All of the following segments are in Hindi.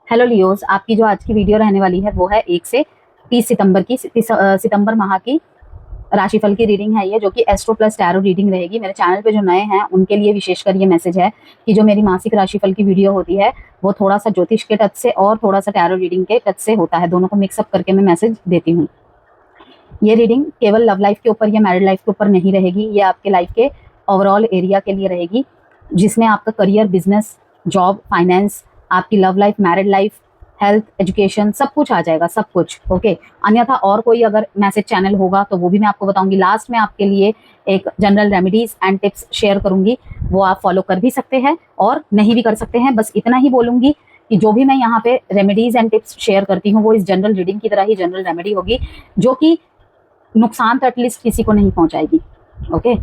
हेलो लियोस, आपकी जो आज की वीडियो रहने वाली है वो है 1 से 30 सितंबर की सितंबर माह की राशिफल की रीडिंग है ये, जो कि एस्ट्रो प्लस टैरो रीडिंग रहेगी। मेरे चैनल पे जो नए हैं उनके लिए विशेषकर ये मैसेज है कि जो मेरी मासिक राशिफल की वीडियो होती है वो थोड़ा सा ज्योतिष के टच से और थोड़ा सा टैरो रीडिंग के टच से होता है। दोनों को मिक्सअप करके मैं मैसेज देती हूँ। ये रीडिंग केवल लव लाइफ के ऊपर या मैरिड लाइफ के ऊपर नहीं रहेगी, ये आपके लाइफ के ओवरऑल एरिया के लिए रहेगी, जिसमें आपका करियर, बिजनेस, जॉब, फाइनेंस, आपकी love life, married life, health, education, सब कुछ आ जाएगा, सब कुछ। ओके। अन्यथा और कोई अगर मैसेज चैनल होगा तो वो भी मैं आपको बताऊंगी। लास्ट में आपके लिए एक general remedies and tips share करूंगी, वो आप फॉलो कर भी सकते हैं और नहीं भी कर सकते हैं। बस इतना ही बोलूंगी कि जो भी मैं यहाँ पे रेमेडीज एंड टिप्स शेयर करती हूँ वो इस जनरल रीडिंग की तरह ही जनरल रेमेडी होगी, जो कि नुकसान तो एटलीस्ट किसी को नहीं पहुंचाएगी। ओके।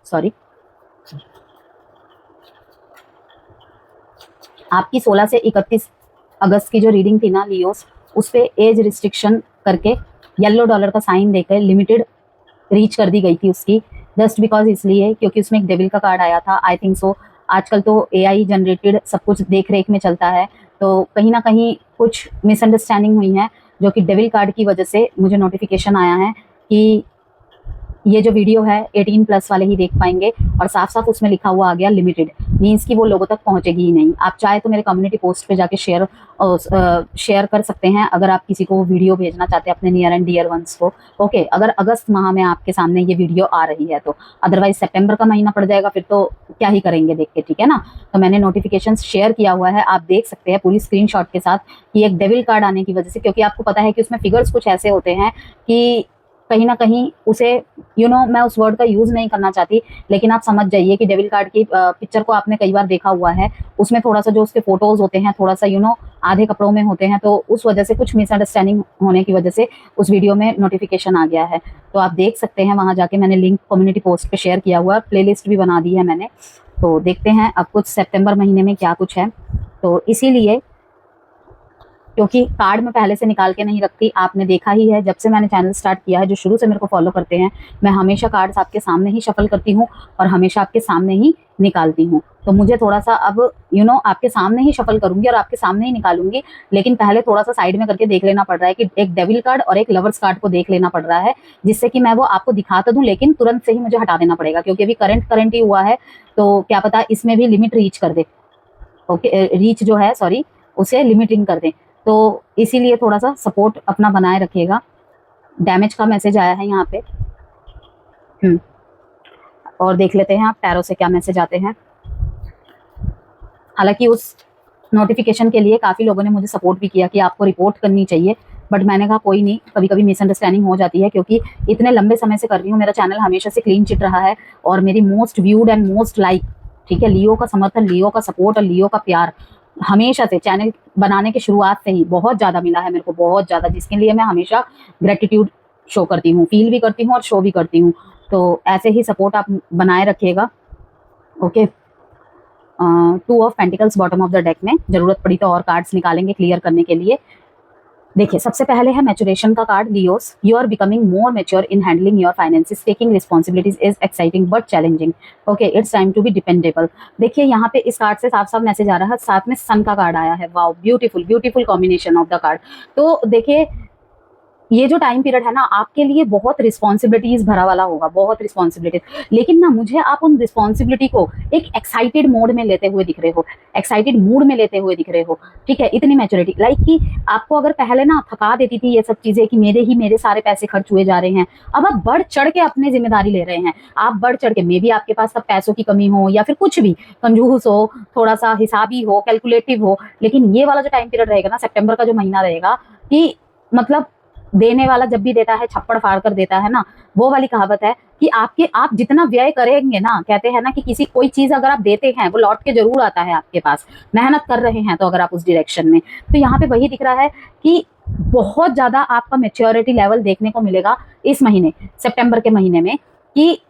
सॉरी। आपकी 16 से 31 अगस्त की जो रीडिंग थी ना लियोस, उस पे एज रिस्ट्रिक्शन करके येलो डॉलर का साइन देकर लिमिटेड रीच कर दी गई थी उसकी, जस्ट बिकॉज इसलिए क्योंकि उसमें एक डेविल का कार्ड आया था। आई थिंक सो आजकल तो एआई जनरेटेड सब कुछ देख रेख में चलता है, तो कहीं ना कहीं कुछ मिसअंडरस्टैंडिंग हुई है, जो कि डेविल कार्ड की वजह से मुझे नोटिफिकेशन आया है कि ये जो वीडियो है 18 प्लस वाले ही देख पाएंगे, और साफ साफ उसमें लिखा हुआ आ गया लिमिटेड, मीन्स कि वो लोगों तक पहुंचेगी ही नहीं। आप चाहे तो मेरे कम्युनिटी पोस्ट पे जाके शेयर कर सकते हैं अगर आप किसी को वीडियो भेजना चाहते हैं अपने नियर एंड डियर वंस को। ओके। अगर अगस्त माह में आपके सामने ये वीडियो आ रही है तो, अदरवाइज सितंबर का महीना पड़ जाएगा फिर तो क्या ही करेंगे देख के, ठीक है ना। तो मैंने नोटिफिकेशन शेयर किया हुआ है, आप देख सकते हैं पूरी स्क्रीनशॉट के साथ कि एक डेविल कार्ड आने की वजह से, क्योंकि आपको पता है कि उसमें फिगर्स कुछ ऐसे होते हैं कि कहीं ना कहीं उसे मैं उस वर्ड का यूज नहीं करना चाहती, लेकिन आप समझ जाइए कि डेविल कार्ड की पिक्चर को आपने कई बार देखा हुआ है। उसमें थोड़ा सा जो उसके फोटोज होते हैं थोड़ा सा आधे कपड़ों में होते हैं, तो उस वजह से कुछ मिसअंडरस्टैंडिंग होने की वजह से उस वीडियो में नोटिफिकेशन आ गया है। तो आप देख सकते हैं वहां जाके, मैंने लिंक कम्युनिटी पोस्ट पे शेयर किया हुआ है, प्लेलिस्ट भी बना दी है मैंने। तो देखते हैं अब कुछ सितंबर महीने में क्या कुछ है। तो इसीलिए, क्योंकि कार्ड मैं पहले से निकाल के नहीं रखती, आपने देखा ही है जब से मैंने चैनल स्टार्ट किया है, जो शुरू से मेरे को फॉलो करते हैं, मैं हमेशा कार्ड्स आपके सामने ही शफल करती हूँ और हमेशा आपके सामने ही निकालती हूँ। तो मुझे थोड़ा सा अब आपके सामने ही शफल करूंगी और आपके सामने ही निकालूंगी, लेकिन पहले थोड़ा सा साइड में करके देख लेना पड़ रहा है कि एक डेविल कार्ड और एक लवर्स कार्ड को देख लेना पड़ रहा है, जिससे कि मैं वो आपको दिखा तो दूं, लेकिन तुरंत से ही मुझे हटा देना पड़ेगा, क्योंकि अभी करंट ही हुआ है, तो क्या पता इसमें भी लिमिट रीच कर दे। ओके, रीच जो है, सॉरी, उसे लिमिटिंग कर दें। तो इसीलिए थोड़ा सा सपोर्ट अपना बनाए रखिएगा। डैमेज का मैसेज आया है यहाँ पे। और देख लेते हैं आप टैरो से क्या मैसेज आते हैं। हालांकि उस नोटिफिकेशन के लिए काफ़ी लोगों ने मुझे सपोर्ट भी किया कि आपको रिपोर्ट करनी चाहिए, बट मैंने कहा कोई नहीं, कभी कभी मिसअंडरस्टैंडिंग हो जाती है, क्योंकि इतने लंबे समय से कर रही हूँ, मेरा चैनल हमेशा से क्लीन चिट रहा है और मेरी most viewed and most like, ठीक है, लियो का समर्थन, लियो का सपोर्ट और लियो का प्यार हमेशा से चैनल बनाने की शुरुआत से ही बहुत ज़्यादा मिला है मेरे को, बहुत ज़्यादा, जिसके लिए मैं हमेशा ग्रेटिट्यूड शो करती हूँ, फील भी करती हूँ और शो भी करती हूँ। तो ऐसे ही सपोर्ट आप बनाए रखिएगा। Okay. 2 of pentacles bottom of the deck में, जरूरत पड़ी तो और कार्ड्स निकालेंगे क्लियर करने के लिए। देखिए, सबसे पहले है मैच्योरेशन का card. Leos, you are becoming more mature in handling your finances, taking responsibilities is exciting but challenging. Okay, it's time to be dependable. देखिए, यहाँ पे इस कार्ड से साफ साफ मैसेज आ रहा है, साथ में सन का कार्ड आया है। Wow, beautiful beautiful combination of the card. तो देखिए, ये जो टाइम पीरियड है ना आपके लिए बहुत रिस्पॉन्सिबिलिटीज भरा वाला होगा, बहुत रिस्पॉन्सिबिलिटीज, लेकिन ना मुझे आप उन रिस्पॉन्सिबिलिटी को एक एक्साइटेड मोड में लेते हुए दिख रहे हो, एक्साइटेड मूड में लेते हुए दिख रहे हो, ठीक है। इतनी मैच्योरिटी, लाइक कि आपको अगर पहले ना थका देती थी ये सब चीजें कि मेरे सारे पैसे खर्च हुए जा रहे हैं, अब आप बढ़ चढ़ के अपनी जिम्मेदारी ले रहे हैं। आप बढ़ चढ़ के, मे भी आपके पास अब पैसों की कमी हो या फिर कुछ भी, कंजूस हो, थोड़ा सा हिसाबी हो, कैलकुलेटिव हो, लेकिन ये वाला जो टाइम पीरियड रहेगा ना, सितंबर का जो महीना रहेगा, कि मतलब देने वाला जब भी देता है छप्पड़ फाड़ कर देता है ना, वो वाली कहावत है कि आप जितना व्यय करेंगे ना, कहते हैं ना कि किसी कोई चीज अगर आप देते हैं वो लौट के जरूर आता है आपके पास, मेहनत कर रहे हैं तो अगर आप उस डायरेक्शन में, तो यहाँ पे वही दिख रहा है कि बहुत ज्यादा आपका मेच्योरिटी लेवल देखने को मिलेगा इस महीने, सितंबर के महीने में, कि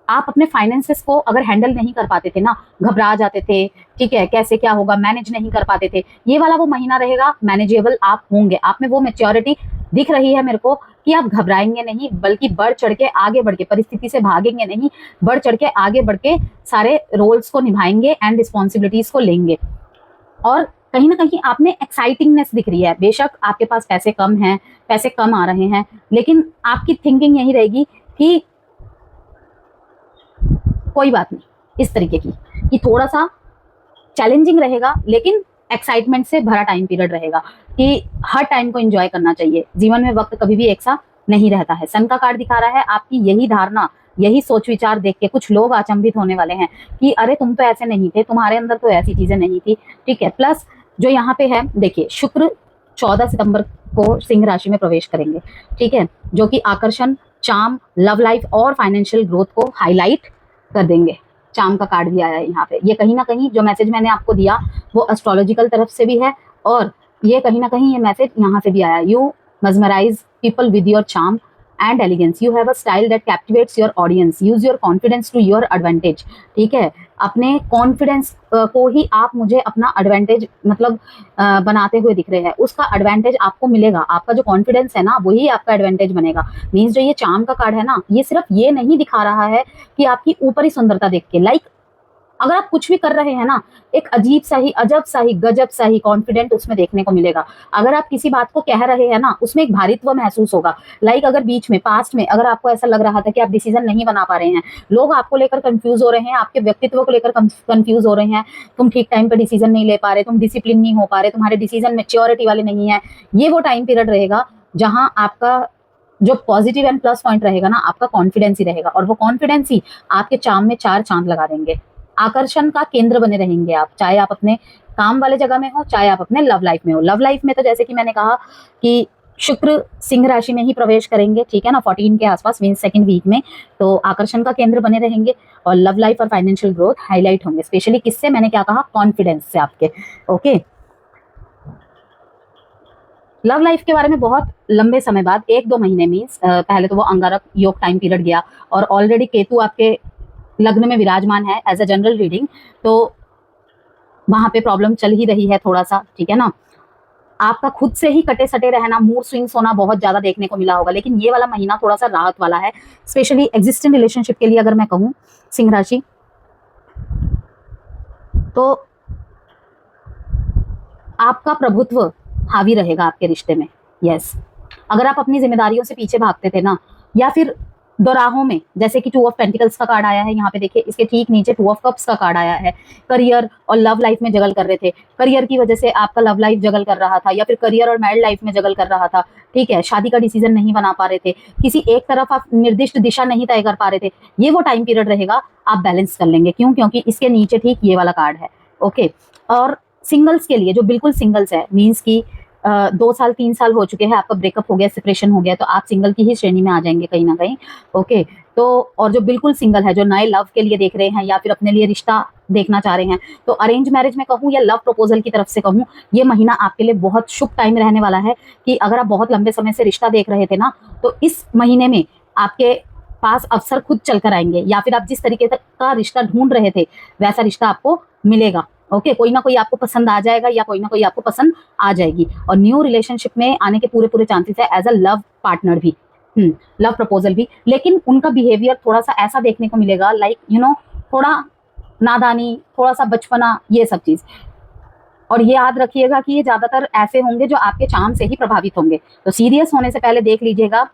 आप अपने फाइनेंसेस को अगर हैंडल नहीं कर पाते थे ना, घबरा जाते थे, ठीक है, कैसे क्या होगा, मैनेज नहीं कर पाते थे, ये वाला वो महीना रहेगा, मैनेजेबल आप होंगे, आप में वो मेच्योरिटी दिख रही है मेरे को कि आप घबराएंगे नहीं, बल्कि बढ़ चढ़ के आगे बढ़ के, परिस्थिति से भागेंगे नहीं, बढ़ चढ़ के आगे बढ़ के सारे रोल्स को निभाएंगे एंड रिस्पॉन्सिबिलिटीज को लेंगे। और कहीं ना कहीं आप में एक्साइटिंगनेस दिख रही है। बेशक आपके पास पैसे कम हैं, पैसे कम आ रहे हैं, लेकिन आपकी थिंकिंग यही रहेगी कि कोई बात नहीं, इस तरीके की कि थोड़ा सा चैलेंजिंग रहेगा लेकिन एक्साइटमेंट से भरा टाइम पीरियड रहेगा कि हर टाइम को एंजॉय करना चाहिए। जीवन में वक्त कभी भी एक सा नहीं रहता है। सन का कार्ड दिखा रहा है आपकी यही धारणा, यही सोच विचार देख के कुछ लोग अचंभित होने वाले हैं कि अरे तुम तो ऐसे नहीं थे, तुम्हारे अंदर तो ऐसी चीजें नहीं थी। ठीक है, प्लस जो यहाँ पे है देखिए, शुक्र 14 सितंबर को सिंह राशि में प्रवेश करेंगे। ठीक है, जो कि आकर्षण, चार्म, लव लाइफ और फाइनेंशियल ग्रोथ को हाईलाइट कर देंगे। चार्म का कार्ड भी आया है यहाँ पे। ये कहीं ना कहीं जो मैसेज मैंने आपको दिया वो एस्ट्रोलॉजिकल तरफ से भी है और ये कहीं ना कहीं ये मैसेज यहाँ से भी आया। You mesmerize people with your charm and elegance. You have a style that captivates your audience. Use your confidence to your advantage. ठीक है, अपने कॉन्फिडेंस को ही आप मुझे अपना एडवांटेज मतलब बनाते हुए दिख रहे हैं। उसका एडवांटेज आपको मिलेगा। आपका जो कॉन्फिडेंस है ना वही आपका एडवांटेज बनेगा। मीन्स जो ये चार्म का कार्ड है ना, ये सिर्फ ये नहीं दिखा रहा है कि आपकी ऊपरी सुंदरता देख के, लाइक अगर आप कुछ भी कर रहे हैं ना, एक अजीब सा ही, अजब सा ही, गजब सा ही कॉन्फिडेंट उसमें देखने को मिलेगा। अगर आप किसी बात को कह रहे हैं ना, उसमें एक भारित्व महसूस होगा। लाइक अगर बीच में पास्ट में अगर आपको ऐसा लग रहा था कि आप डिसीजन नहीं बना पा रहे हैं, लोग आपको लेकर कंफ्यूज हो रहे हैं, आपके व्यक्तित्व को लेकर कंफ्यूज हो रहे हैं, तुम ठीक टाइम पे डिसीजन नहीं ले पा रहे, तुम डिसिप्लिन नहीं हो पा रहे, तुम्हारे डिसीजन मैच्योरिटी वाले नहीं है, ये वो टाइम पीरियड रहेगा जहां आपका जो पॉजिटिव एंड प्लस पॉइंट रहेगा ना, आपका कॉन्फिडेंस ही रहेगा। और वो कॉन्फिडेंस ही आपके चार्म में 4 चांद लगा देंगे। आकर्षण का केंद्र बने रहेंगे आप, चाहे आप अपने काम वाले जगह में हो, चाहे आप अपने लव लाइफ में हो। लव लाइफ में तो जैसे कि मैंने कहा कि शुक्र सिंह राशि में ही प्रवेश करेंगे, ठीक है ना, 14 के आसपास, मीन सेकंड वीक में। तो आकर्षण का केंद्र बने रहेंगे और लव लाइफ और फाइनेंशियल ग्रोथ हाईलाइट होंगे। स्पेशली किससे, मैंने क्या कहा, कॉन्फिडेंस से आपके। ओके, लव लाइफ के बारे में बहुत लंबे समय बाद, 1-2 महीने में, पहले तो वो अंगारक योग टाइम पीरियड गया और ऑलरेडी केतु आपके लग्न में विराजमान है एज अ जनरल रीडिंग, तो वहां पे प्रॉब्लम चल ही रही है थोड़ा सा, ठीक है ना। आपका खुद से ही कटे सटे रहना, मूड स्विंग्स होना बहुत ज्यादा देखने को मिला होगा, लेकिन ये वाला महीना थोड़ा सा राहत वाला है। स्पेशली एग्जिस्टिंग रिलेशनशिप के लिए अगर मैं कहूँ सिंह राशि, तो आपका प्रभुत्व हावी रहेगा आपके रिश्ते में। यस, अगर आप अपनी जिम्मेदारियों से पीछे भागते थे ना, या फिर दोराहों में, जैसे कि 2 ऑफ पेंटिकल्स का कार्ड आया है यहाँ पे, देखिए इसके ठीक नीचे 2 ऑफ कप्स का कार्ड आया है। करियर और लव लाइफ में जगल कर रहे थे, करियर की वजह से आपका लव लाइफ जगल कर रहा था, या फिर करियर और मैरिड लाइफ में जगल कर रहा था, ठीक है, शादी का डिसीजन नहीं बना पा रहे थे, किसी एक तरफ आप निर्दिष्ट दिशा नहीं तय कर पा रहे थे, ये वो टाइम पीरियड रहेगा, आप बैलेंस कर लेंगे। क्यों? क्योंकि इसके नीचे ठीक ये वाला कार्ड है। ओके, और सिंगल्स के लिए, जो बिल्कुल सिंगल्स है, मीन्स की 2 साल 3 साल हो चुके हैं, आपका ब्रेकअप हो गया, सेपरेशन हो गया, तो आप सिंगल की ही श्रेणी में आ जाएंगे कहीं ना कहीं। ओके, तो और जो बिल्कुल सिंगल है, जो नए लव के लिए देख रहे हैं या फिर अपने लिए रिश्ता देखना चाह रहे हैं, तो अरेंज मैरिज में कहूँ या लव प्रपोजल की तरफ से कहूँ, ये महीना आपके लिए बहुत शुभ टाइम रहने वाला है। कि अगर आप बहुत लंबे समय से रिश्ता देख रहे थे ना, तो इस महीने में आपके पास अवसर खुद चलकर आएंगे, या फिर आप जिस तरीके का रिश्ता ढूंढ रहे थे वैसा रिश्ता आपको मिलेगा। ओके, कोई ना कोई आपको पसंद आ जाएगा या कोई ना कोई आपको पसंद आ जाएगी, और न्यू रिलेशनशिप में आने के पूरे पूरे चांसेस है, एज अ लव पार्टनर भी, लव प्रपोजल भी। लेकिन उनका बिहेवियर थोड़ा सा ऐसा देखने को मिलेगा, लाइक थोड़ा नादानी, थोड़ा सा बचपना, ये सब चीज। और ये याद रखिएगा कि ये ज्यादातर ऐसे होंगे जो आपके चार्म से ही प्रभावित होंगे। तो सीरियस होने से पहले देख लीजिएगा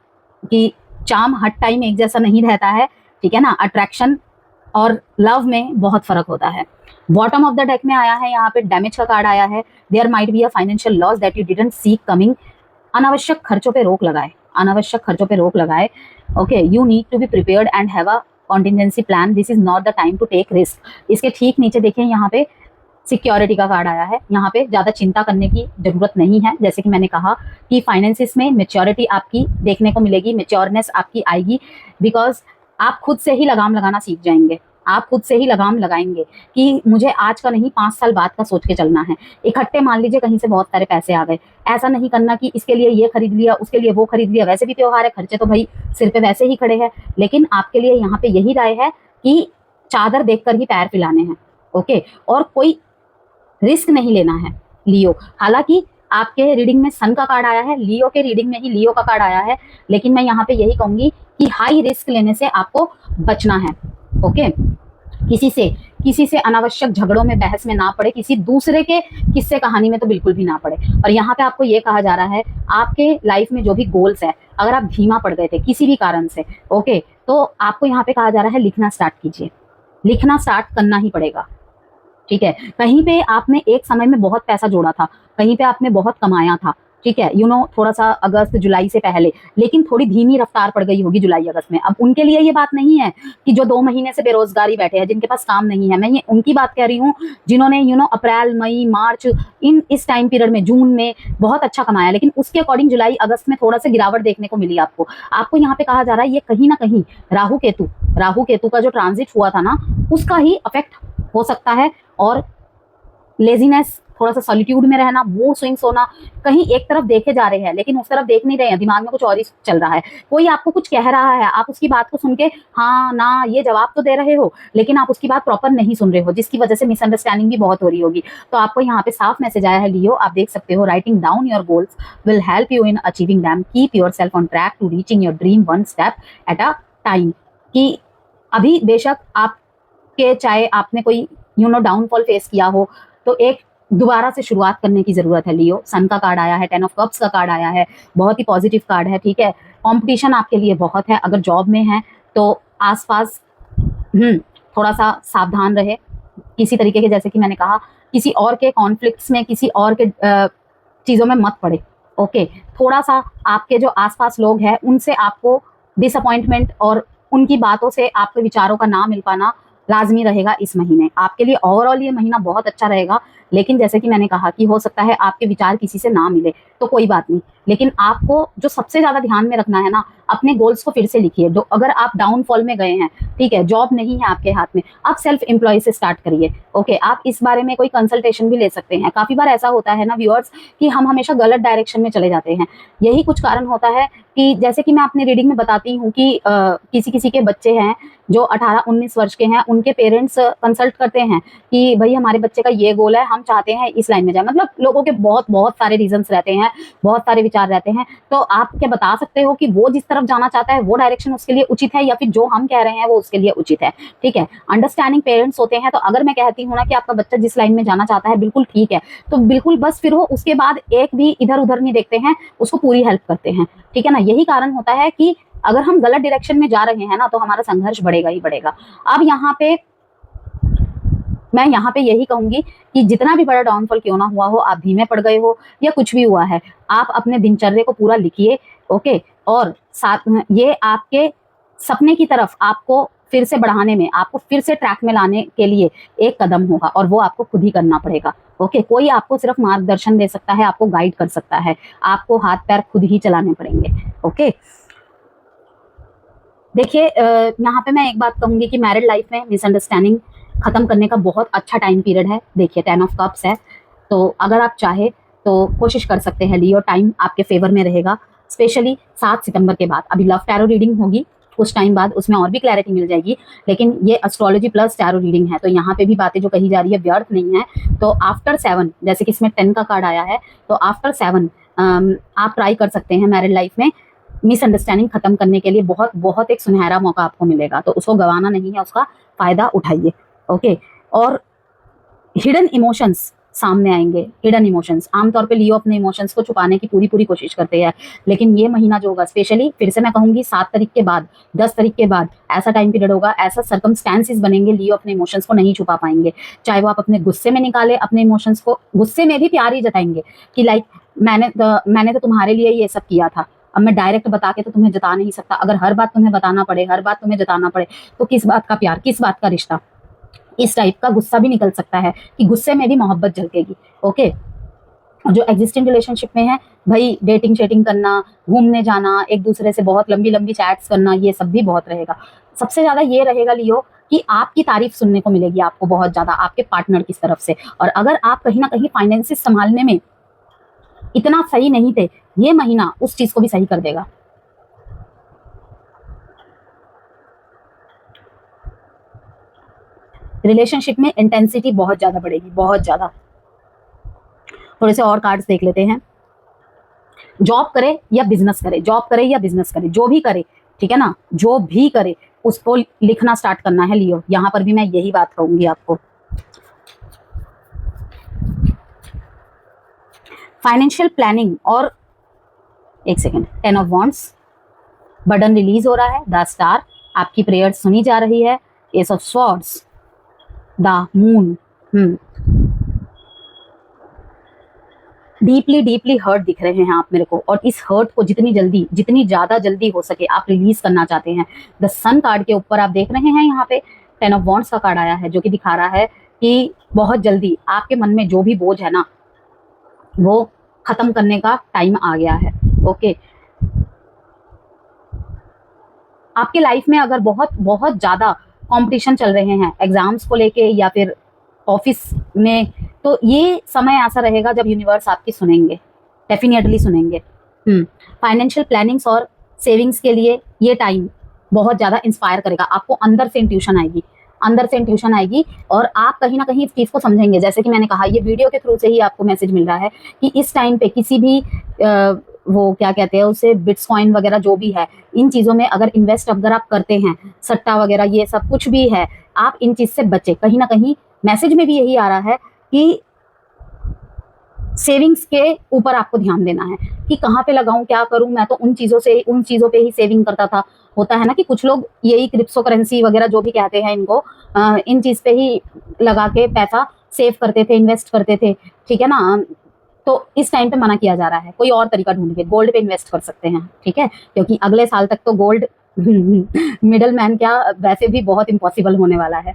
कि चार्म हर टाइम एक जैसा नहीं रहता है, ठीक है ना। अट्रैक्शन और लव में बहुत फर्क होता है। बॉटम ऑफ द डेक में आया है यहाँ पे डैमेज का कार्ड आया है। There might be a financial loss that you didn't seek coming. अनावश्यक खर्चों पे रोक लगाए, अनावश्यक खर्चों पे रोक लगाए। Okay, you need to be prepared and have a contingency plan. This is not the time to take risk. इसके ठीक नीचे देखिए यहाँ पे सिक्योरिटी का कार्ड आया है। यहाँ पे ज्यादा चिंता करने की जरूरत नहीं है। जैसे कि मैंने कहा कि फाइनेंसिस में मेच्योरिटी आपकी देखने को मिलेगी, मेच्योरनेस आपकी आएगी, बिकॉज आप खुद से ही लगाम लगाना सीख जाएंगे। आप खुद से ही लगाम लगाएंगे कि मुझे आज का नहीं 5 साल बाद का सोच के चलना है। इकट्ठे मान लीजिए कहीं से बहुत सारे पैसे आ गए, ऐसा नहीं करना कि इसके लिए ये खरीद लिया, उसके लिए वो खरीद लिया। वैसे भी त्योहार है, खर्चे तो भाई सिर पे वैसे ही खड़े हैं, लेकिन आपके लिए यहाँ पे यही राय है कि चादर देखकर ही पैर फैलाने हैं। ओके, और कोई रिस्क नहीं लेना है लियो। हालांकि आपके रीडिंग में सन का कार्ड आया है, लियो के रीडिंग में ही लियो का कार्ड आया है, लेकिन मैं यहाँ पे यही कहूंगी कि हाई रिस्क लेने से आपको बचना है। ओके, किसी से अनावश्यक झगड़ों में, बहस में ना पड़े, किसी दूसरे के किस्से कहानी में तो बिल्कुल भी ना पड़े। और यहाँ पे आपको ये कहा जा रहा है, आपके लाइफ में जो भी गोल्स है, अगर आप धीमा पड़ गए थे किसी भी कारण से, ओके, तो आपको यहाँ पे कहा जा रहा है लिखना स्टार्ट कीजिए, लिखना स्टार्ट करना ही पड़ेगा। ठीक है, कहीं पे आपने एक समय में बहुत पैसा जोड़ा था, कहीं पे आपने बहुत कमाया था, ठीक है, थोड़ा सा अगस्त जुलाई से पहले, लेकिन थोड़ी धीमी रफ्तार पड़ गई होगी जुलाई अगस्त में। अब उनके लिए ये बात नहीं है कि जो 2 महीने से बेरोजगारी बैठे हैं, जिनके पास काम नहीं है, मैं ये उनकी बात कह रही हूँ जिन्होंने अप्रैल, मई, मार्च, इस टाइम पीरियड में, जून में बहुत अच्छा कमाया, लेकिन उसके अकॉर्डिंग जुलाई अगस्त में थोड़ा सा गिरावट देखने को मिली आपको यहाँ पे कहा जा रहा है ये कहीं ना कहीं राहु केतु का जो ट्रांजिट हुआ था ना, उसका ही इफेक्ट हो सकता है। और लेजीनेस, थोड़ा सा सॉलिट्यूड में रहना, मूड स्विंग्स होना, कहीं एक तरफ देखे जा रहे हैं लेकिन उस तरफ देख नहीं रहे हैं, दिमाग में कुछ और ही चल रहा है, कोई आपको कुछ कह रहा है, आप उसकी बात को सुन के हाँ ना ये जवाब तो दे रहे हो, लेकिन आप उसकी बात प्रॉपर नहीं सुन रहे हो, जिसकी वजह से मिसअंडरस्टैंडिंग भी बहुत हो रही होगी। तो आपको यहाँ पे साफ मैसेज आया है लियो, आप देख सकते हो, writing down your goals will help you in achieving them, keep yourself on track to reaching your dream one step at a time. कि अभी बेशक आपके, चाहे आपने कोई डाउनफॉल फेस किया हो, तो एक दोबारा से शुरुआत करने की जरूरत है लियो। सन का कार्ड आया है, 10 ऑफ कप्स का कार्ड आया है, बहुत ही पॉजिटिव कार्ड है। ठीक है, कंपटीशन आपके लिए बहुत है, अगर जॉब में है तो आसपास थोड़ा सा सावधान रहे, किसी तरीके के, जैसे कि मैंने कहा, किसी और के कॉन्फ्लिक्ट्स में, किसी और के चीज़ों में मत पड़े। ओके, थोड़ा सा आपके जो आसपास लोग हैं उनसे आपको डिसअपॉइंटमेंट और उनकी बातों से आपके विचारों का ना मिल पाना लाजमी रहेगा इस महीने आपके लिए। ओवरऑल ये महीना बहुत अच्छा रहेगा, लेकिन जैसे कि मैंने कहा कि हो सकता है आपके विचार किसी से ना मिले, तो कोई बात नहीं, लेकिन आपको जो सबसे ज्यादा ध्यान में रखना है ना, अपने गोल्स को फिर से लिखिए। अगर आप डाउनफॉल में गए हैं, ठीक है, जॉब नहीं है आपके हाथ में, आप सेल्फ एम्प्लॉय से स्टार्ट करिए। ओके, आप इस बारे में कोई कंसल्टेशन भी ले सकते हैं। काफी बार ऐसा होता है ना व्यूअर्स कि हम हमेशा गलत डायरेक्शन में चले जाते हैं। यही कुछ कारण होता है कि जैसे कि मैं अपनी रीडिंग में बताती हूँ कि किसी किसी के बच्चे हैं जो 18-19 वर्ष के हैं, उनके पेरेंट्स कंसल्ट करते हैं कि भाई हमारे बच्चे का ये गोल है, हम चाहते हैं इस लाइन में जाए। मतलब लोगों के बहुत बहुत सारे रीजंस रहते हैं, बहुत सारे विचार रहते हैं। तो आप क्या बता सकते हो कि वो जिस तरफ जाना चाहता है वो डायरेक्शन उसके लिए उचित है, या फिर जो हम कह रहे हैं वो उसके लिए उचित है? ठीक है, अंडरस्टैंडिंग पेरेंट्स होते हैं। तो अगर मैं कहती हूँ ना कि आपका बच्चा जिस लाइन में जाना चाहता है बिल्कुल ठीक है, तो बिल्कुल बस फिर वो उसके बाद एक भी इधर उधर नहीं देखते हैं, उसको पूरी हेल्प करते हैं। ठीक है ना, यही कारण होता है कि अगर हम गलत डायरेक्शन में जा रहे हैं ना, तो हमारा संघर्ष बढ़ेगा ही बढ़ेगा। अब मैं यहाँ पे यही कहूंगी कि जितना भी बड़ा डाउनफॉल क्यों ना हुआ हो, आप धीमे पड़ गए हो या कुछ भी हुआ है, आप अपने दिनचर्या को पूरा लिखिए। ओके, और साथ ये आपके सपने की तरफ आपको फिर से बढ़ाने में, आपको फिर से ट्रैक में लाने के लिए एक कदम होगा, और वो आपको खुद ही करना पड़ेगा। ओके, कोई आपको सिर्फ मार्गदर्शन दे सकता है, आपको गाइड कर सकता है, आपको हाथ पैर खुद ही चलाने पड़ेंगे। ओके, देखिए यहाँ पे मैं एक बात कहूंगी कि मैरिड लाइफ में मिसअंडरस्टैंडिंग खत्म करने का बहुत अच्छा टाइम पीरियड है। देखिए 10 ऑफ कप्स है, तो अगर आप चाहे तो कोशिश कर सकते हैं, लियो टाइम आपके फेवर में रहेगा, स्पेशली 7 सितंबर के बाद। अभी लव टैरो रीडिंग होगी कुछ टाइम बाद, उसमें और भी क्लैरिटी मिल जाएगी, लेकिन ये एस्ट्रोलॉजी प्लस टैरो रीडिंग है, तो यहाँ पे भी बातें जो कही जा रही है व्यर्थ नहीं है। तो आफ्टर 7, जैसे कि इसमें 10 का कार्ड आया है, तो आफ्टर 7 आप ट्राई कर सकते हैं मैरिड लाइफ में मिसअंडरस्टैंडिंग खत्म करने के लिए। बहुत बहुत एक सुनहरा मौका आपको मिलेगा, तो उसको गंवाना नहीं है, उसका फायदा उठाइए। ओके, और हिडन इमोशंस सामने आएंगे। हिडन इमोशंस, आमतौर पे लियो अपने इमोशंस को छुपाने की पूरी कोशिश करते हैं, लेकिन ये महीना जो होगा, स्पेशली फिर से मैं कहूंगी 7 तारीख के बाद, 10 तारीख के बाद ऐसा टाइम पीरियड होगा, ऐसा सर्कमस्टेंसेस बनेंगे, लियो अपने इमोशंस को नहीं छुपा पाएंगे। चाहे वो आप अपने गुस्से में निकाले अपने इमोशंस को, गुस्से में भी प्यार ही जताएंगे कि लाइक मैंने तो तुम्हारे लिए ये सब किया था, अब मैं डायरेक्ट बता के तो तुम्हें जता नहीं सकता। अगर हर बात तुम्हें बताना पड़े, हर बात तुम्हें जताना पड़े, तो किस बात का प्यार, किस बात का रिश्ता? इस टाइप का गुस्सा भी निकल सकता है कि गुस्से में भी मोहब्बत झलकेगी। ओके, जो एग्जिस्टिंग रिलेशनशिप में है भाई, डेटिंग शेटिंग करना, घूमने जाना, एक दूसरे से बहुत लंबी लंबी चैट्स करना, ये सब भी बहुत रहेगा। सबसे ज्यादा ये रहेगा लियो कि आपकी तारीफ सुनने को मिलेगी आपको बहुत ज्यादा आपके पार्टनर की तरफ से। और अगर आप कहीं ना कहीं फाइनेंसिस संभालने में इतना सही नहीं थे, ये महीना उस चीज को भी सही कर देगा। रिलेशनशिप में इंटेंसिटी बहुत ज्यादा बढ़ेगी, बहुत ज्यादा। थोड़े से और कार्ड्स देख लेते हैं। जॉब करे या बिजनेस करे, जॉब करे या बिजनेस करे, जो भी करे, ठीक है ना, जो भी करे, उसको लिखना स्टार्ट करना है लियो। यहाँ पर भी मैं यही बात कहूंगी आपको। फाइनेंशियल प्लानिंग और एक second, 10 of wands, burden release हो रहा है, द स्टार, आपकी प्रेयर सुनी जा रही है, ace of swords, the moon, deeply deeply hurt दिख रहे हैं आप मेरे को, और इस हर्ट को जितनी ज्यादा जल्दी हो सके आप रिलीज करना चाहते हैं। द सन कार्ड के ऊपर आप देख रहे हैं यहाँ पे 10 ऑफ वॉन्ड्स का कार्ड आया है, जो कि दिखा रहा है कि बहुत जल्दी आपके मन में जो भी बोझ है ना वो खत्म करने का टाइम आ गया है। ओके, आपके लाइफ में अगर बहुत बहुत ज्यादा कंपटीशन चल रहे हैं एग्जाम्स को लेके या फिर ऑफिस में, तो ये समय ऐसा रहेगा जब यूनिवर्स आपकी सुनेंगे, डेफिनेटली सुनेंगे। फाइनेंशियल प्लानिंग्स और सेविंग्स के लिए ये टाइम बहुत ज़्यादा इंस्पायर करेगा आपको, अंदर से इंट्यूशन आएगी और आप कहीं ना कहीं इस चीज़ को समझेंगे। जैसे कि मैंने कहा, ये वीडियो के थ्रू से ही आपको मैसेज मिल रहा है कि इस टाइम पे किसी भी वो क्या कहते हैं उसे, बिटकॉइन वगैरह जो भी है, इन चीज़ों में अगर इन्वेस्ट अगर आप करते हैं, सट्टा वगैरह ये सब कुछ भी है, आप इन चीज़ से बचे। कहीं ना कहीं मैसेज में भी यही आ रहा है कि सेविंग्स के ऊपर आपको ध्यान देना है कि कहाँ पे लगाऊं, क्या करूं। मैं तो उन चीज़ों पे ही सेविंग करता था। होता है ना कि कुछ लोग यही क्रिप्टो करेंसी वगैरह जो भी कहते हैं इनको, इन चीज़ पे ही लगा के पैसा सेव करते थे, इन्वेस्ट करते थे, ठीक है ना। तो इस टाइम पे मना किया जा रहा है, कोई और तरीका ढूंढिए। गोल्ड पे इन्वेस्ट कर सकते हैं, ठीक है, क्योंकि अगले साल तक तो गोल्ड मिडल मैन क्या वैसे भी बहुत इम्पॉसिबल होने वाला है।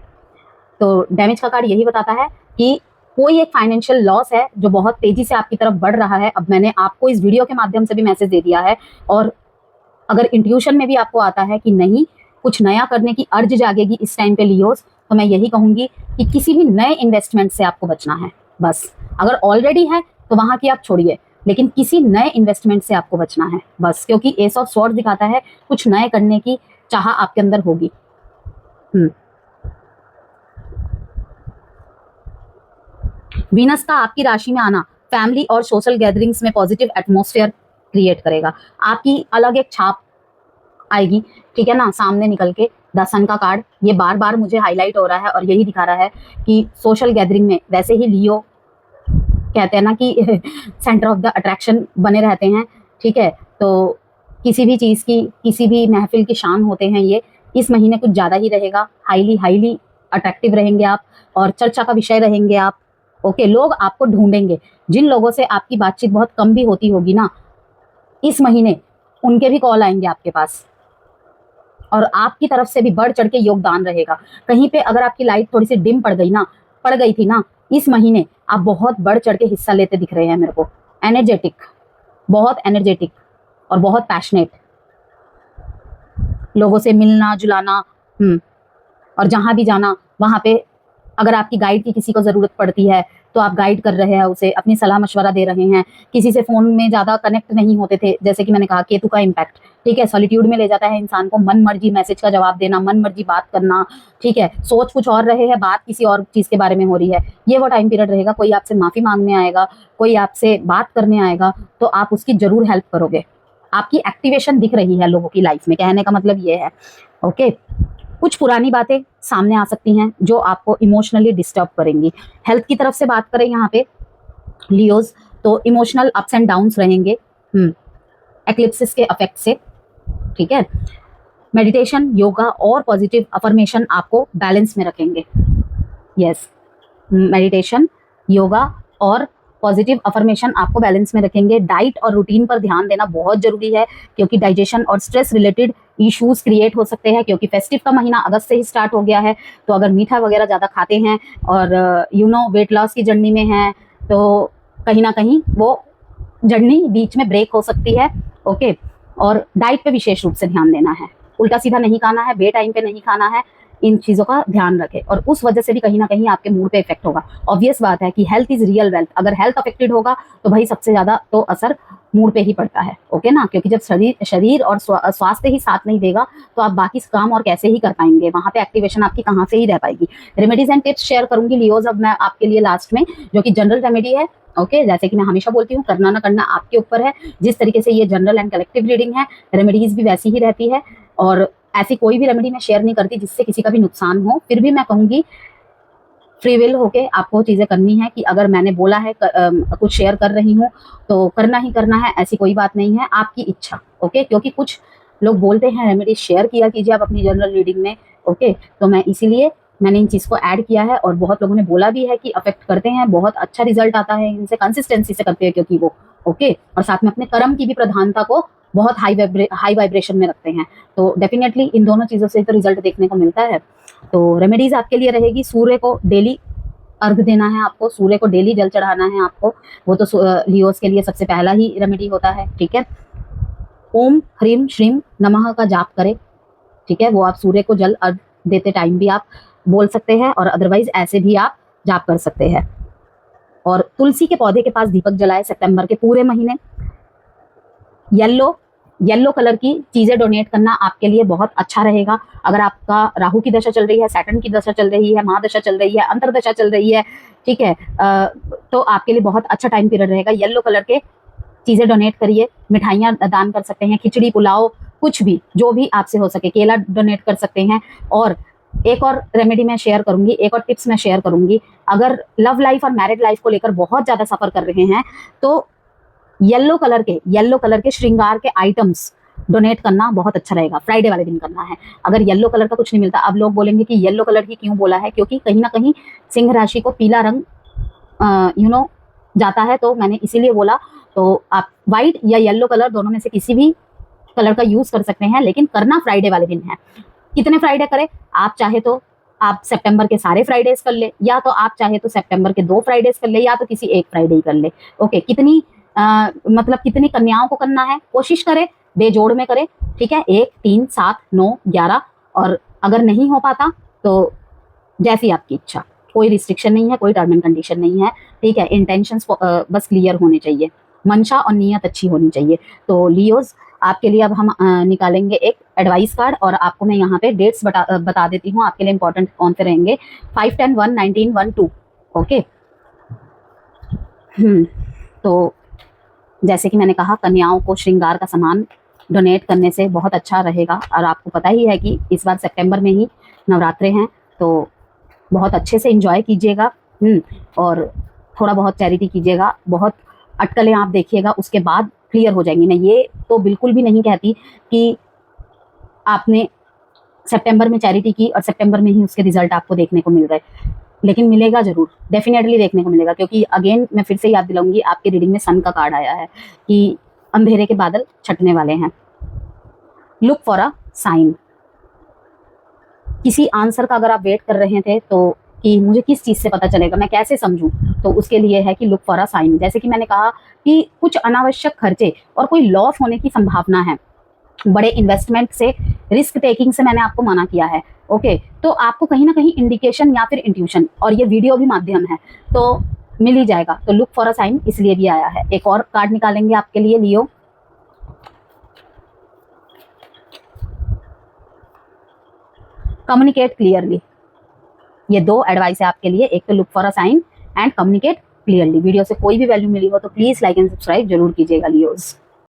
तो डैमेज का कार्ड यही बताता है कि कोई एक फाइनेंशियल लॉस है जो बहुत तेजी से आपकी तरफ बढ़ रहा है। अब मैंने आपको इस वीडियो के माध्यम से भी मैसेज दे दिया है, और अगर इंट्यूशन में भी आपको आता है कि नहीं कुछ नया करने की अर्ज जागेगी इस टाइम पे लियोस, तो मैं यही कहूंगी कि किसी भी नए इन्वेस्टमेंट से आपको बचना है बस। अगर ऑलरेडी है तो वहां की आप छोड़िए, लेकिन किसी नए इन्वेस्टमेंट से आपको बचना है बस, क्योंकि एस ऑफ स्वॉर्ड दिखाता है कुछ नए करने की चाह आपके अंदर होगी। वीनस का आपकी राशि में आना फैमिली और सोशल गैदरिंग्स में पॉजिटिव एटमॉस्फेयर क्रिएट करेगा, आपकी अलग एक छाप आएगी, ठीक है ना, सामने निकल के। द सन का कार्ड ये बार बार मुझे हाईलाइट हो रहा है और यही दिखा रहा है कि सोशल गैदरिंग में, वैसे ही लियो कहते हैं ना कि सेंटर ऑफ द अट्रैक्शन बने रहते हैं, ठीक है, तो किसी भी चीज़ की, किसी भी महफिल की शान होते हैं ये। इस महीने कुछ ज़्यादा ही रहेगा, हाईली अट्रैक्टिव रहेंगे आप और चर्चा का विषय रहेंगे आप। ओके, लोग आपको ढूंढेंगे। जिन लोगों से आपकी बातचीत बहुत कम भी होती होगी ना, इस महीने उनके भी कॉल आएंगे आपके पास, और आपकी तरफ से भी बढ़ चढ़ के योगदान रहेगा। कहीं पे अगर आपकी लाइट थोड़ी सी डिम पड़ गई थी ना, इस महीने आप बहुत बढ़ चढ़ के हिस्सा लेते दिख रहे हैं मेरे को। बहुत एनर्जेटिक और बहुत पैशनेट, लोगों से मिलना जुलाना, और जहां भी जाना वहां पे अगर आपकी गाइड की किसी को ज़रूरत पड़ती है तो आप गाइड कर रहे हैं उसे, अपनी सलाह मशवरा दे रहे हैं। किसी से फ़ोन में ज़्यादा कनेक्ट नहीं होते थे, जैसे कि मैंने कहा केतु का इम्पैक्ट, ठीक है, सॉलिट्यूड में ले जाता है इंसान को। मन मर्जी मैसेज का जवाब देना, मन मर्जी बात करना, ठीक है, सोच कुछ और रहे हैं, बात किसी और चीज़ के बारे में हो रही है। ये वो टाइम पीरियड रहेगा, कोई आपसे माफ़ी मांगने आएगा, कोई आपसे बात करने आएगा, तो आप उसकी ज़रूर हेल्प करोगे। आपकी एक्टिवेशन दिख रही है लोगों की लाइफ में, कहने का मतलब ये है। ओके, कुछ पुरानी बातें सामने आ सकती हैं जो आपको इमोशनली डिस्टर्ब करेंगी। हेल्थ की तरफ से बात करें यहाँ पे लियोज, तो इमोशनल अप्स एंड डाउन्स रहेंगे एक्लिप्सिस के अफेक्ट से, ठीक है। मेडिटेशन, योगा और पॉजिटिव अफर्मेशन आपको बैलेंस में रखेंगे। यस, मेडिटेशन, योगा और पॉजिटिव अफर्मेशन आपको बैलेंस में रखेंगे। डाइट और रूटीन पर ध्यान देना बहुत जरूरी है, क्योंकि डाइजेशन और स्ट्रेस रिलेटेड इश्यूज क्रिएट हो सकते हैं, क्योंकि फेस्टिव का महीना अगस्त से ही स्टार्ट हो गया है। तो अगर मीठा वगैरह ज़्यादा खाते हैं और वेट लॉस की जर्नी में हैं, तो कहीं ना कहीं वो जर्नी बीच में ब्रेक हो सकती है। ओके, और डाइट पे विशेष रूप से ध्यान देना है, उल्टा सीधा नहीं खाना है, बे टाइम पे नहीं खाना है, इन चीज़ों का ध्यान रखें। और उस वजह से भी कहीं ना कहीं आपके मूड पे इफेक्ट होगा। ऑब्वियस बात है कि हेल्थ इज रियल वेल्थ, अगर हेल्थ अफेक्टेड होगा तो भाई सबसे ज़्यादा तो असर मूड पे ही पड़ता है। ओके ना, क्योंकि जब शरीर और स्वास्थ्य ही साथ नहीं देगा तो आप बाकी काम और कैसे ही कर पाएंगे, वहाँ पे एक्टिवेशन आपकी कहाँ से ही रह पाएगी। रेमेडीज एंड टिप्स शेयर करूंगी लियोज अब मैं आपके लिए लास्ट में, जो कि जनरल रेमेडी है। ओके, जैसे कि मैं हमेशा बोलती हूँ, करना ना करना आपके ऊपर है। जिस तरीके से ये जनरल एंड कलेक्टिव रीडिंग है, रेमेडीज भी वैसी ही रहती है। और ऐसी कोई भी रेमेडी मैं शेयर नहीं करती जिससे किसी का भी नुकसान हो। फिर भी मैं कहूँगी फ्री विल होके आपको चीज़ें करनी है कि अगर मैंने बोला है कुछ शेयर कर रही हूँ तो करना ही करना है, ऐसी कोई बात नहीं है, आपकी इच्छा। ओके, क्योंकि कुछ लोग बोलते हैं रेमेडी शेयर किया कीजिए आप अपनी जनरल रीडिंग में। ओके, तो मैं इसीलिए मैंने इन चीज़ को ऐड किया है और बहुत लोगों ने बोला भी है कि अफेक्ट करते हैं, बहुत अच्छा रिजल्ट आता है इनसे, कंसिस्टेंसी से करते हैं क्योंकि वो। ओके, और साथ में अपने कर्म की भी प्रधानता को बहुत हाई वाइब्रेशन में रखते हैं। तो डेफिनेटली इन दोनों चीज़ों से तो रिजल्ट देखने को मिलता है। तो रेमेडीज आपके लिए रहेगी, सूर्य को डेली अर्घ देना है आपको, सूर्य को डेली जल चढ़ाना है आपको। वो तो लियोस के लिए सबसे पहला ही रेमेडी होता है। ठीक है, ओम ह्रीम श्रीम नमः का जाप करें। ठीक है, वो आप सूर्य को जल अर्घ देते टाइम भी आप बोल सकते हैं और अदरवाइज ऐसे भी आप जाप कर सकते हैं। और तुलसी के पौधे के पास दीपक जलाए सितंबर के पूरे महीने। येलो कलर की चीजें डोनेट करना आपके लिए बहुत अच्छा रहेगा। अगर आपका राहु की दशा चल रही है, सैटर्न की दशा चल रही है, महादशा चल रही है, अंतरदशा चल रही है, ठीक है, तो आपके लिए बहुत अच्छा टाइम पीरियड रहेगा। येलो कलर के चीजें डोनेट करिए, मिठाइयाँ दान कर सकते हैं, खिचड़ी पुलाव कुछ भी, जो भी आपसे हो सके, केला डोनेट कर सकते हैं। और एक और रेमेडी मैं शेयर करूंगी, एक और टिप्स मैं शेयर करूंगी। अगर लव लाइफ और मैरिड लाइफ को लेकर बहुत ज्यादा सफर कर रहे हैं तो येलो कलर के श्रृंगार के आइटम्स डोनेट करना बहुत अच्छा रहेगा। फ्राइडे वाले दिन करना है। अगर येलो कलर का कुछ नहीं मिलता, अब लोग बोलेंगे कि येलो कलर ही क्यों बोला है, क्योंकि कहीं ना कहीं सिंह राशि को पीला रंग जाता है, तो मैंने इसीलिए बोला। तो आप व्हाइट या येलो कलर दोनों में से किसी भी कलर का यूज कर सकते हैं, लेकिन करना फ्राइडे वाले दिन है। कितने फ्राइडे करें? आप चाहे तो आप सितंबर के सारे फ्राइडेज कर ले, या तो आप चाहे तो सितंबर के 2 फ्राइडेज कर ले, या तो किसी एक फ्राइडे ही कर ले। ओके, मतलब कितनी कन्याओं को करना है, कोशिश करें बेजोड़ में करें। ठीक है, 1, 3, 7, 9, 11, और अगर नहीं हो पाता तो जैसी आपकी इच्छा, कोई रिस्ट्रिक्शन नहीं है, कोई टर्म एंड कंडीशन नहीं है। ठीक है, इंटेंशंस बस क्लियर होने चाहिए, मंशा और नियत अच्छी होनी चाहिए। तो लियोज, आपके लिए अब हम निकालेंगे एक एडवाइस कार्ड, और आपको मैं यहाँ पे डेट्स बता देती हूँ आपके लिए इंपॉर्टेंट कौन से रहेंगे। 5, 10, 1, 19, 1, 2। ओके, तो जैसे कि मैंने कहा, कन्याओं को श्रृंगार का सामान डोनेट करने से बहुत अच्छा रहेगा। और आपको पता ही है कि इस बार सितंबर में ही नवरात्रे हैं, तो बहुत अच्छे से एंजॉय कीजिएगा। और थोड़ा बहुत चैरिटी कीजिएगा, बहुत अटकलें आप देखिएगा, उसके बाद क्लियर हो जाएंगी। मैं ये तो बिल्कुल भी नहीं कहती कि आपने सितंबर में चैरिटी की और सितंबर में ही उसके रिजल्ट आपको देखने को मिल गए, लेकिन मिलेगा जरूर, डेफिनेटली देखने को मिलेगा। क्योंकि अगेन मैं फिर से याद दिलाऊंगी, आपकी रीडिंग में सन का कार्ड आया है कि अंधेरे के बादल छटने वाले हैं। Look for a sign. किसी आंसर का अगर आप वेट कर रहे थे तो कि मुझे किस चीज़ से पता चलेगा, मैं कैसे समझूं, तो उसके लिए है कि लुक फॉर अ साइन। जैसे कि मैंने कहा कि कुछ अनावश्यक खर्चे और कोई लॉस होने की संभावना है। बड़े इन्वेस्टमेंट से, रिस्क टेकिंग से मैंने आपको मना किया है। ओके, तो आपको कहीं ना कहीं इंडिकेशन या फिर इंट्यूशन, और ये वीडियो भी माध्यम है तो मिल ही जाएगा। तो लुक फॉर अ साइन इसलिए भी आया है। एक और कार्ड निकालेंगे आपके लिए, लियो। Communicate clearly. ये 2 एडवाइस है आपके लिए, एक तो look for a sign and communicate clearly. Video से कोई भी वैल्यू मिली हो तो प्लीज लाइक एंड सब्सक्राइब जरूर कीजिएगा लियोज।